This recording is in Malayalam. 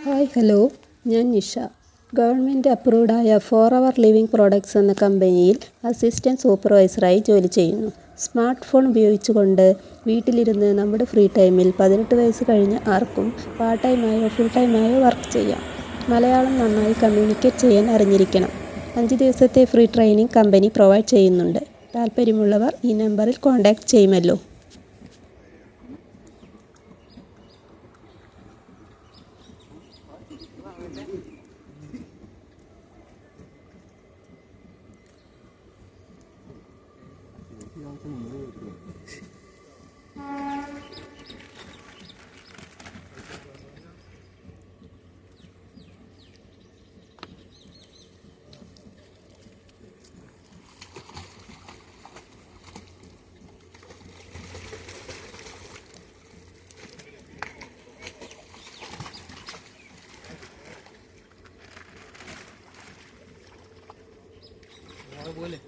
ഹായ് ഹലോ, ഞാൻ നിഷ. ഗവൺമെൻറ് അപ്രൂവ്ഡായ അവർ ലിവിങ് പ്രോഡക്ട്സ് എന്ന കമ്പനിയിൽ അസിസ്റ്റൻറ്റ് സൂപ്പർവൈസറായി ജോലി ചെയ്യുന്നു. സ്മാർട്ട് ഫോൺ ഉപയോഗിച്ചുകൊണ്ട് വീട്ടിലിരുന്ന് നമ്മുടെ ഫ്രീ ടൈമിൽ 18 വയസ്സ് കഴിഞ്ഞ ആർക്കും പാർട്ട് ടൈമായോ ഫുൾ ടൈമായോ വർക്ക് ചെയ്യാം. മലയാളം നന്നായി കമ്മ്യൂണിക്കേറ്റ് ചെയ്യാൻ അറിഞ്ഞിരിക്കണം. 5 ദിവസത്തെ ഫ്രീ ട്രെയിനിങ് കമ്പനി പ്രൊവൈഡ് ചെയ്യുന്നുണ്ട്. താല്പര്യമുള്ളവർ ഈ നമ്പറിൽ കോൺടാക്റ്റ് ചെയ്യുമല്ലോ. बोले